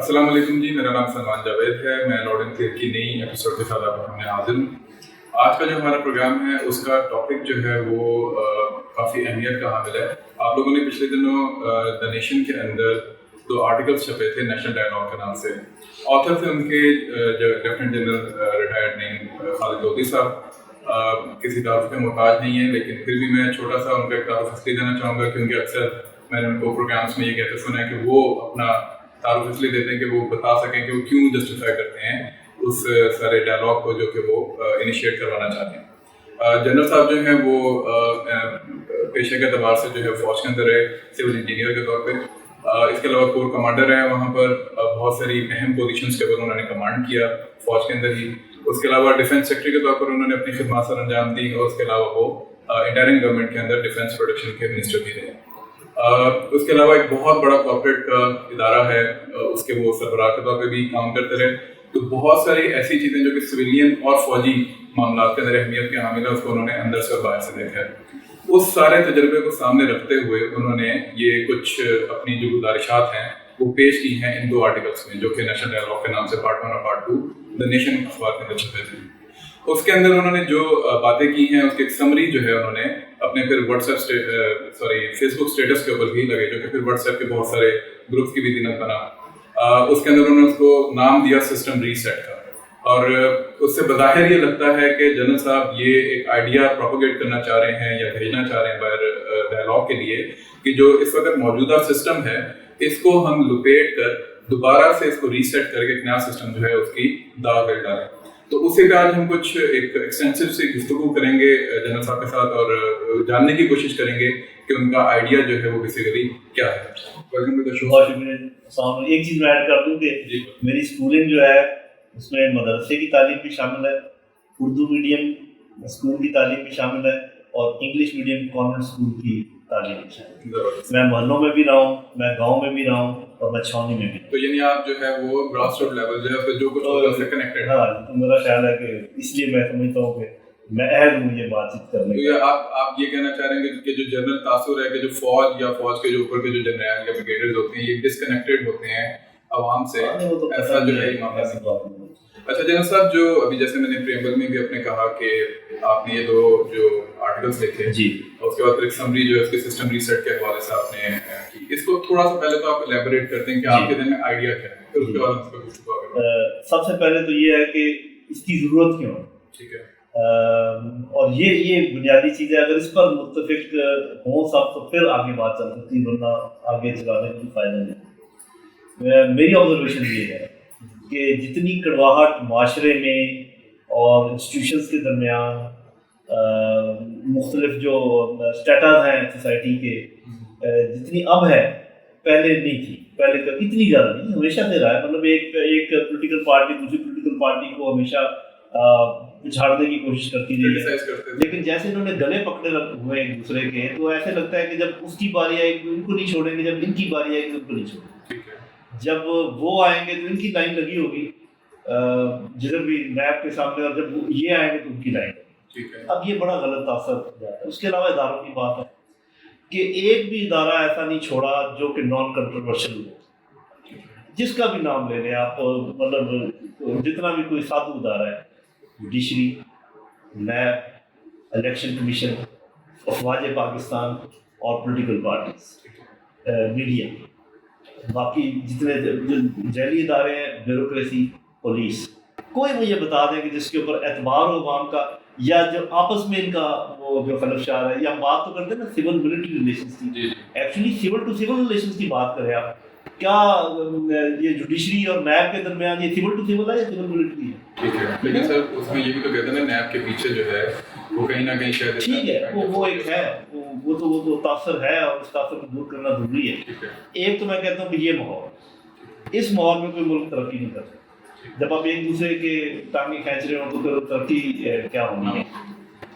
अस्सलाम वालेकुम जी, मेरा नाम सलमान जावेद है। मैं लॉर्ड एंड क्लियर की नई एपिसोड के साथ आपके सामने हाजिर हूँ। आज का जो हमारा प्रोग्राम है उसका टॉपिक जो है वो काफ़ी अहमियत का हामिल है। आप लोगों ने पिछले दिनों द नेशन के अंदर 2 आर्टिकल्स छपे थे नेशनल डायलॉग के नाम से। ऑथर थे उनके जो lieutenant general retired name Khalid Lodhi साहब। किसी तारुफ के मोहताज नहीं है, लेकिन फिर भी मैं छोटा सा उनका एक तारुफ इसलिए देना चाहूँगा क्योंकि अक्सर मैंने उनको प्रोग्राम्स में ये कहते सुना है कि वो अपना तारुफ इसलिए देते हैं कि वो बता सकें कि वो क्यों जस्टिफाई करते हैं उस सारे डायलॉग को जो कि वो इनिशिएट करवाना चाहते हैं। जनरल साहब जो हैं वो पेशे के अतबार से जो है फौज के अंदर रहे, सिविल इंजीनियर के तौर पे। इसके अलावा कोर कमांडर है, वहाँ पर बहुत सारी अहम पोजीशंस के ऊपर उन्होंने कमांड किया फौज के अंदर ही। उसके अलावा डिफेंस सेक्रेटरी के तौर पर उन्होंने अपनी खिदमत सर अंजाम दी और उसके अलावा वो इंटरिम गवर्नमेंट के अंदर डिफेंस प्रोडक्शन के मिनिस्टर भी रहे। उसके अलावा एक बहुत बड़ा कॉर्पोरेट का इदारा है, उसके वो सरबराह के तौर पे भी काम करते रहे। तो बहुत सारी ऐसी चीज़ें जो कि सिविलियन और फौजी मामला के अंदर अहमियत के हामिल है, उसको उन्होंने अंदर से और बाहर से देखा है। उस सारे तजर्बे को सामने रखते हुए उन्होंने ये कुछ अपनी जो गुजारिशात हैं वो पेश की हैं इन 2 आर्टिकल्स में, जो कि नेशनल डायलॉग के नाम से पार्ट 1 और पार्ट 2 द नेशन अखबार के अंदर छपे थे। उसके अंदर उन्होंने जो बातें की हैं उसकी एक समरी जो है उन्होंने अपने फिर फेसबुक स्टेटस के ऊपर भी लगे, जो कि फिर व्हाट्सएप के बहुत सारे ग्रुप्स की भी दिनत बना। उसके अंदर उन्होंने उसको नाम दिया सिस्टम रीसेट का। और उससे बज़ाहिर ये लगता है कि जनरल साहब ये एक आइडिया प्रोपोगेट करना चाह रहे हैं या भेजना चाह रहे हैं बाहर डायलॉग के लिए कि जो इस वक्त मौजूदा सिस्टम है इसको हम लुपेट कर दोबारा से इसको रीसेट करके एक नया सिस्टम जो है उसकी दाव पे डालें। तो उसी पे आज हम कुछ एक एक्सटेंसिव सी गुफ्तगू करेंगे जनरल साहब के साथ और जानने की कोशिश करेंगे कि उनका आइडिया जो है वो बेसिकली क्या है। बहुत शुक्रिया। एक चीज़ मैं ऐड कर दूं कि मेरी स्कूलिंग जो है उसमें मदरसे की तालीम भी शामिल है, उर्दू मीडियम स्कूल की तालीम भी शामिल है और इंग्लिश मीडियम कॉन्वेंट स्कूल की तालीम भी शामिल है। मैं मोहल्लों में भी रहा हूँ, मैं गाँव में भी रहा हूँ और मैं छावनी में भी। तो यानी आप जो है वो ग्रास रूट लेवल जो है जो कुछ उससे कनेक्टेड। हाँ, तो मेरा ख्याल है कि इसलिए मैं समझता हूँ कि मैं अहल हूँ ये बातचीत करने। तो आप ये कहना चाह रहे हैं कि जो जनरल तासुर है कि जो फौज या फौज के जो ऊपर के जो जनरल या ब्रिगेडियर्स होते हैं ये डिस्कनेक्टेड होते हैं आवाम से, ऐसा जो है ये मामला नहीं। अच्छा जनरल साहब, जो अभी जैसे मैंने प्रीएम्बल में भी आपने कहा कि आपने ये 2 जो आर्टिकल्स लिखे जी, और उसके बाद एक समरी जो है उसके सिस्टम रीसेट के हवाले से आपने की। इसको थोड़ा सा पहले तो आप इलैबोरेट करते हैं कि आपके दिन में आइडिया क्या है, फिर उसके बाद उसको कुछ सबसे पहले तो ये है कि इसकी ज़रूरत क्यों है। ठीक है। और ये बुनियादी चीज़ है, अगर इस पर मुत्तफिक हों सब तो फिर आगे बात चल सकती है, वरना आगे चलाने का कोई फ़ायदा नहीं। मेरी ऑब्जर्वेशन ये है कि जितनी कड़वाहट माशरे में और इंस्टीट्यूशंस के दरमियान मुख्तलिफ जो स्टेटस हैं सोसाइटी के, जितनी अब है पहले नहीं थी। पहले तो इतनी ज़्यादा नहीं, हमेशा से रहा है। मतलब एक पॉलिटिकल पार्टी दूसरी पॉलिटिकल पार्टी को हमेशा पिछाड़ने की कोशिश करती रही है, लेकिन जैसे इन्होंने गले पकड़े हुए एक दूसरे के, तो ऐसे लगता है कि जब उसकी बारी आएगी इनको नहीं छोड़ेंगे, जब इनकी बारी आएगी उनको नहीं छोड़ेंगे, जब वो आएंगे तो इनकी लाइन लगी होगी जिधर भी नैब के सामने, और जब ये आएंगे तो उनकी लाइन। अब ये बड़ा गलत असर जाता है। उसके अलावा इदारों की बात है कि एक भी इदारा ऐसा नहीं छोड़ा जो कि नॉन कंट्रोवर्शियल हो, जिसका भी नाम ले लें आप, मतलब जितना भी कोई साधु इदारा है, जुडिशरी, नैब, इलेक्शन कमीशन, अफवाज पाकिस्तान और पॉलिटिकल पार्टीज, मीडिया, बाकी जितने जैली इदारे हैं, ब्यूरोक्रेसी, पुलिस, कोई मुझे बता दें कि जिसके ऊपर एतबार हो अवाम का, या जो आपस में इनका वो जो खलफशार है। या हम बात तो करते हैं ना सिविल मिलिट्री रिलेशंस की, actually civil to civil relations की बात करें आप, क्या ये जुडिशरी और नैब के दरमियान ये सिविल टू सिविल है या सिविल मिलिट्री है? ठीक है, लेकिन सर उसमें ये भी तो कहते हैं ना नैब के पीछे जो है वो कहीं ना कहीं शायद ठीक है, वो एक है, वो तो तासर है और उस तासर को दूर करना जरूरी है। एक तो मैं कहता हूँ कि ये माहौल, इस माहौल में कोई मुल्क तरक्की नहीं कर सकता। जब आप एक दूसरे के टांगे खींच रहे हो तो फिर तरक्की क्या होनी है,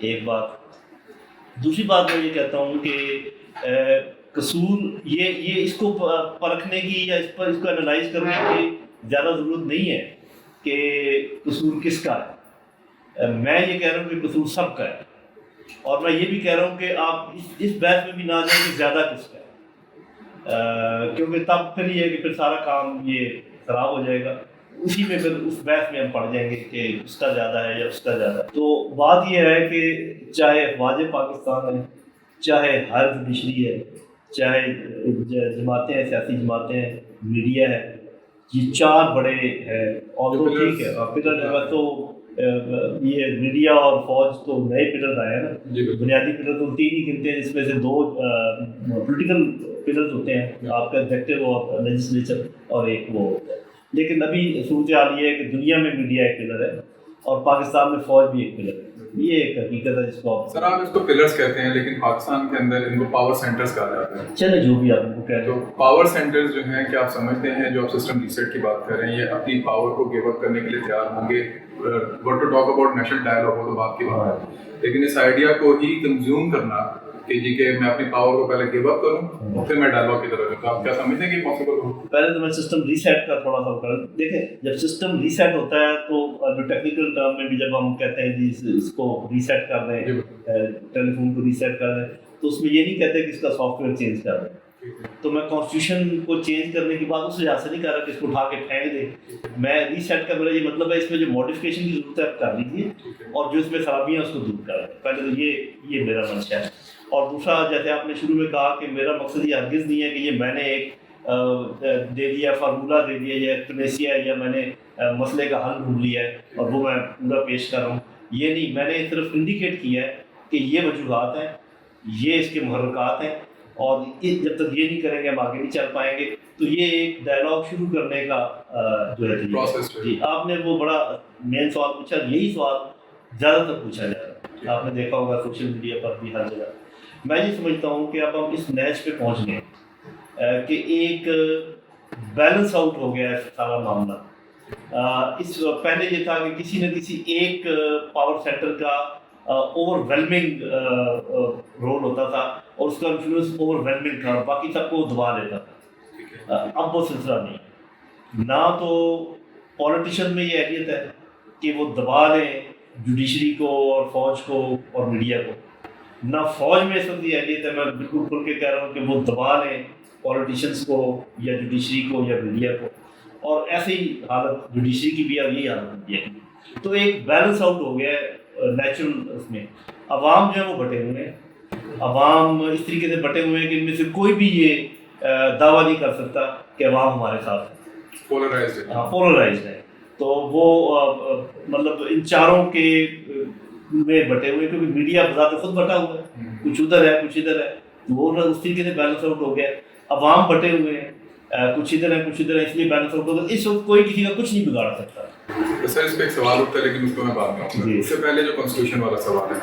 एक बात। दूसरी बात मैं ये कहता हूँ कि कसूर ये इसको परखने की या इसको एनालाइज करने की ज़्यादा ज़रूरत नहीं है कि कसूर किसका है। मैं ये कह रहा हूँ कि कसूर सबका है, और मैं ये भी कह रहा हूँ कि आप इस बहस में भी ना जाए कि ज़्यादा किसका है, क्योंकि तब फिर ये है कि फिर सारा काम ये خراب ہو جائے گا، اسی میں پھر اس بحث میں ہم پڑ جائیں گے کہ اس کا زیادہ ہے یا اس کا زیادہ ہے۔ تو بات یہ ہے کہ چاہے افواج پاکستان ہے، چاہے ہر جوڈیشری ہے، چاہے جماعتیں ہیں، سیاسی جماعتیں ہیں، میڈیا ہے، یہ چار بڑے ہیں۔ اور تو ٹھیک ہے پلر تو یہ میڈیا اور فوج تو نئے پلر آئے ہیں نا، بنیادی پلر تو تین ہی گنتے ہیں، جس میں سے دو پولیٹیکل پلرز ہوتے ہیں، آپ کا ایگزیکٹو اور لیجسلیچر، اور ایک وہ ہوتا ہے۔ لیکن ابھی صورتحال یہ ہے کہ دنیا میں میڈیا ایک پلر ہے اور پاکستان میں فوج بھی ایک پلر ہے، یہ ایک حقیقت ہے جس کو سر آپ اس کو پلرز کہتے ہیں، لیکن پاکستان کے اندر ان کو پاور سینٹرز کہا جاتا ہے۔ چلے جو بھی آپ کو کہہ رہے تو ہیں، پاور سینٹرز جو ہیں کہ آپ سمجھتے ہیں جو آپ سسٹم ریسیٹ کی بات کر رہے ہیں، یہ اپنی پاور کو گیو اپ کرنے کے لیے تیار ہوں گے؟ What to talk about national dialogue ہو تو بات کی بات ہے، لیکن اس آئیڈیا کو ہی کنزیوم کرنا کہ جی کہ میں اپنی پاور کو پہلے گیو اپ کروں اور پھر میں ڈائیلاگ کی طرف جاؤں، آپ کیا سمجھتے ہیں کہ پاسبل ہو؟ پہلے تو میں سسٹم ریسیٹ کا تھوڑا سا کروں۔ دیکھیں جب سسٹم ریسیٹ ہوتا ہے تو جو ٹیکنیکل ٹرم میں بھی جب ہم کہتے ہیں جی اس کو ریسیٹ کر دیں، ٹیلی فون کو ریسیٹ کر دیں، تو اس میں یہ نہیں کہتے کہ اس کا سافٹ ویئر چینج کر دیں۔ تو میں کانسٹیٹیوشن کو چینج کرنے کے بعد اس لحاظ سے نہیں کر رہا کہ اس کو اٹھا کے پھینک دیں، میں ریسیٹ کا میرا یہ مطلب ہے اس میں جو ماڈیفکیشن کی ضرورت ہے آپ کر لیجیے، اور جو اس میں خرابیاں اس کو دور کر دیں۔ پہلے تو یہ میرا منشا ہے۔ اور دوسرا، جیسے آپ نے شروع میں کہا کہ میرا مقصد یہ ہرگز نہیں ہے کہ یہ میں نے ایک دے دیا فارمولہ دے دیا یا پنیسیا یا میں نے مسئلے کا حل ڈھونڈ لیا ہے اور وہ میں پورا پیش کر رہا ہوں، یہ نہیں، میں نے صرف انڈیکیٹ کیا ہے کہ یہ وجوہات ہیں، یہ اس کے محرکات ہیں، اور جب تک یہ نہیں کریں گے ہم آگے نہیں چل پائیں گے۔ تو یہ ایک ڈائلاگ شروع کرنے کا جو ہے جی آپ نے وہ بڑا مین سوال پوچھا، یہی سوال زیادہ تر پوچھا جا رہا ہے، آپ نے دیکھا ہوگا سوشل میڈیا پر بھی ہر جگہ۔ میں یہ سمجھتا ہوں کہ اب ہم اس نیچ پہ پہنچ گئے کہ ایک بیلنس آؤٹ ہو گیا ہے سارا معاملہ۔ اس پہلے یہ تھا کہ کسی نہ کسی ایک پاور سینٹر کا اوور ویلمنگ رول ہوتا تھا اور اس کا انفلوئنس اوور ویلمنگ تھا اور باقی سب کو دبا لیتا تھا۔ اب وہ سلسلہ نہیں، نہ تو پولیٹیشین میں یہ اہلیت ہے کہ وہ دبا لیں جوڈیشری کو اور فوج کو اور میڈیا کو، نہ فوج میں اس وقت یہ اہلیت ہے، میں بالکل کھل کے کہہ رہا ہوں کہ وہ دبا لیں پولیٹیشینس کو یا جوڈیشری کو یا میڈیا کو، اور ایسے ہی حالت جوڈیشری کی بھی اب یہی حالت ہوتی ہے۔ تو ایک بیلنس آؤٹ ہو گیا ہے نیچرل، اس میں عوام جو ہے وہ بٹے ہوئے ہیں، عوام اس طریقے سے بٹے ہوئے ہیں کہ ان میں سے کوئی بھی یہ دعویٰ نہیں کر سکتا کہ عوام ہمارے ساتھ ہے، پولرائزڈ ہے۔ تو وہ مطلب ان چاروں کے میں بٹے ہوئے، کیونکہ میڈیا بذات خود بٹا ہوا ہے، کچھ ادھر ہے کچھ ادھر ہے، تو وہ اس طریقے سے بیلنس آؤٹ ہو گیا۔ عوام بٹے ہوئے ہیں، کچھ ادھر ہے کچھ ادھر ہے، اس لیے بیلنس آؤٹ ہو گیا۔ اس وقت کوئی کسی کا کچھ نہیں بگاڑ سکتا۔ سر اس پہ ایک سوال اٹھتا ہے لیکن اس کو میں بعد میں آؤں گا۔ اس سے پہلے جو کانسٹیٹیوشن والا سوال ہے،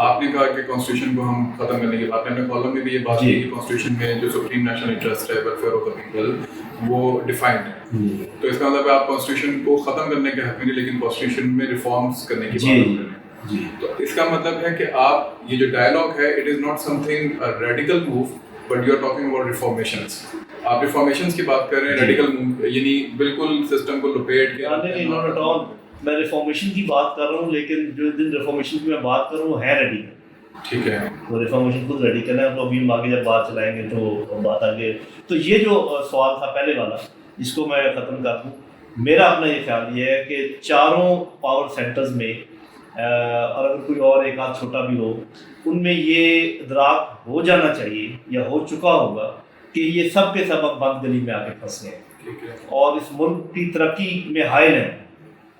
آپ نے کہا کہ کانسٹیٹیوشن کو ہم ختم کرنے کی بات، اپنے کالم میں بھی یہ بات کی کہ کانسٹیٹیوشن میں جو سپریم نیشنل انٹرسٹ ہے، ویلفیئر آف دا پیپل، وہ ڈیفائنڈ ہے۔ تو اس کا مطلب ہے آپ کانسٹیٹیوشن کو ختم کرنے کے حق میں نہیں، لیکن کانسٹیٹیوشن میں ریفارمس کرنے کی بات کر رہے ہیں۔ تو اس کا مطلب ہے کہ آپ یہ جو ڈائلاگ ہے، it is not something radical move, but you are talking about reformations. آپ ریفارمیشنس کی بات کر رہے ہیں، ریڈیکل موو یعنی بالکل سسٹم کو لپیٹ کے۔ میں ریفارمیشن کی بات کر رہا ہوں، لیکن جو جن ریفارمیشن کی میں بات کر رہا ہوں ہے ریڈیکل۔ ٹھیک ہے، وہ ریفارمیشن خود ریڈیکل ہے، تو ابھی ہم آگے جب بات چلائیں گے تو بات آگے۔ تو یہ جو سوال تھا پہلے والا، اس کو میں ختم کر دوں۔ میرا اپنا یہ خیال یہ ہے کہ چاروں پاور سینٹرز میں، اور اگر کوئی اور ایک آدھ چھوٹا بھی ہو، ان میں یہ ادراک ہو جانا چاہیے یا ہو چکا ہوگا کہ یہ سب کے سب اب بند گلی میں آ کے پھنسے ہیں اور اس ملک کی ترقی میں حائل ہیں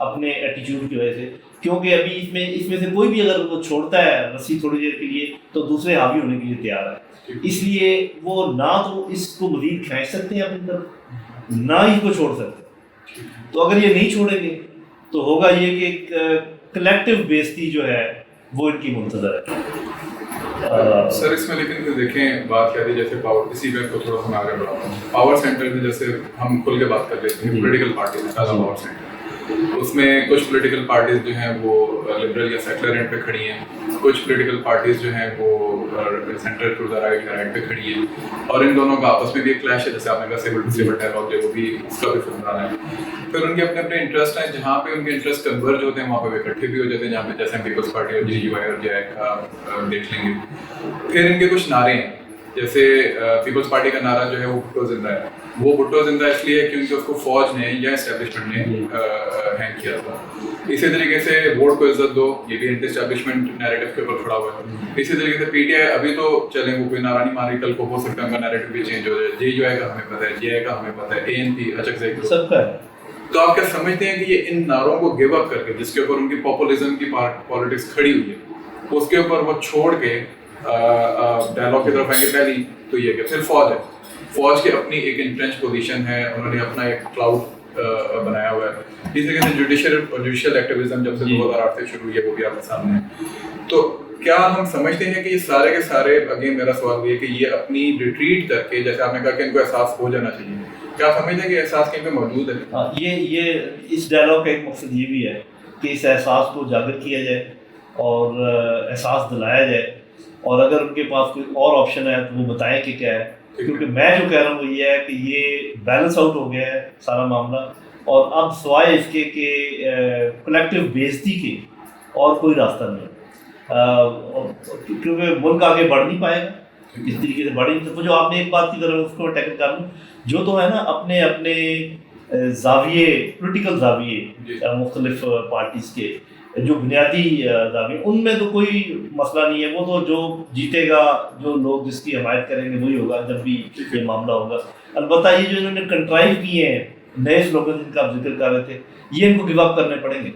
اپنے ایٹیچیوڈ کی وجہ سے، کیونکہ ابھی اس میں سے کوئی بھی اگر وہ چھوڑتا ہے رسی تھوڑی دیر کے لیے تو دوسرے حاوی ہونے کے لیے تیار ہے۔ اس لیے وہ نہ تو اس کو مزید کھینچ سکتے ہیں اپنی طرف، نہ ہی کو چھوڑ سکتے۔ تو اگر یہ نہیں چھوڑیں گے تو ہوگا یہ کہ ایک کلیکٹیو بیزتی جو ہے وہ ان کی منتظر ہے۔ سر اس میں لیکن دیکھیں بات کیا تھی، جیسے پاور، اسی پہ کو تھوڑا سا آگے بڑھاتا ہوں۔ پاور سینٹر میں جیسے ہم کھل کے بات کر لیتے ہیں، پولیٹیکل پارٹیز کا پاور سینٹر، اس میں کچھ پولیٹیکل پارٹیز جو ہیں وہ لبرل یا سیکولر اینڈ پہ کھڑی ہیں، کچھ پولیٹیکل پارٹیز جو ہیں وہ سینٹر ٹو دا رائٹ یا رائٹ پہ کھڑی ہیں، اور ان دونوں کا آپس میں بھی ایک کلیش ہے، جیسے آپ نے کہا سیول ٹو سیول ڈائلاگ جو بھی اس کا بھی فنڈا ہے۔ پھر ان کے اپنے اپنے انٹرسٹ ہیں، جہاں پہ ان کے انٹرسٹ کنورج ہوتے ہیں وہاں پہ وہ اکٹھے بھی ہو جاتے ہیں، جہاں پہ جیسے پیپلز پارٹی اور JUI اور JI کا دیکھ لیں گے۔ پھر ان کے کچھ نعرے ہیں، جیسے پیپلز پارٹی کا نعرہ جو ہے وہ بھٹو زندہ ہے، वो भुट्टो जिंदा इसलिए है क्योंकि उसको फौज ने या एस्टेब्लिशमेंट ने हैंग किया था। इसी तरीके से वोट को इज्जत दो, ये भी एंटी एस्टेब्लिशमेंट नैरेटिव के ऊपर खड़ा हुआ है। इसी तरीके से पीटीआई अभी तो चले वो कोई नारा नहीं मारी, कल को हो सकता है उनका नैरेटिव भी चेंज हो जाए। जेयूआई का हमें पता है, जेआई का हमें पता है, एएनपी अचक सबका। तो आप क्या समझते हैं कि ये इन नारों को गिव अप करके, जिसके ऊपर उनकी पॉपुलिज्म की पॉलिटिक्स खड़ी हुई है, उसके ऊपर वो छोड़ के डायलॉग की तरफ आएंगे? पहली तो ये कि फिर फौज है, फौज की अपनी एक इंट्रेंच पोजीशन है, उन्होंने अपना एक क्लाउड बनाया हुआ है। इस तरीके से जुडिशियल एक्टिविज्म जब से 2008 से शुरू हुई है वो भी आपके सामने है। तो क्या हम समझते हैं कि ये सारे के सारे, अगेन मेरा सवाल ये है कि ये अपनी रिट्रीट करके, जैसे आपने कहा कि इनको एहसास हो जाना चाहिए, क्या आप समझते हैं कि एहसास कहीं पे मौजूद है? ये इस डायलॉग का एक मकसद ये भी है कि इस एहसास को उजागर किया जाए और एहसास दिलाया जाए, और अगर उनके पास कोई और ऑप्शन है तो वो बताएं कि क्या है। क्योंकि मैं जो कह रहा हूँ वो ये है कि ये बैलेंस आउट हो गया है सारा मामला, और अब सिवाय इसके कि कलेक्टिव बेइज्जती के और कोई रास्ता नहीं है, क्योंकि मुल्क आगे बढ़ नहीं पाएगा इस तरीके से। बढ़ी तो जो आपने एक बात की तरह उसको टैकल कर लूँ, जो तो है ना अपने अपने जाविये, पोलिटिकल जाविये मुख्तलिफ पार्टीज़ के जो बुनियादी दावे, उनमें तो कोई मसला नहीं है। वो तो जो जीतेगा, जो लोग जिसकी हमायत करेंगे वही होगा जब भी ये मामला होगा। अलबत्ता ये जो इन्होंने कंट्राइव किए हैं नए स्लोगन जिनका आप जिक्र कर रहे थे, ये इनको गिव अप करने पड़ेंगे,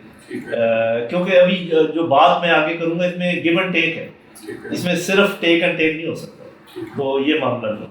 क्योंकि अभी जो बात मैं आगे करूँगा इसमें गिव एंड टेक है, इसमें सिर्फ टेक एंड टेक नहीं हो सकता। तो ये मामला नहीं।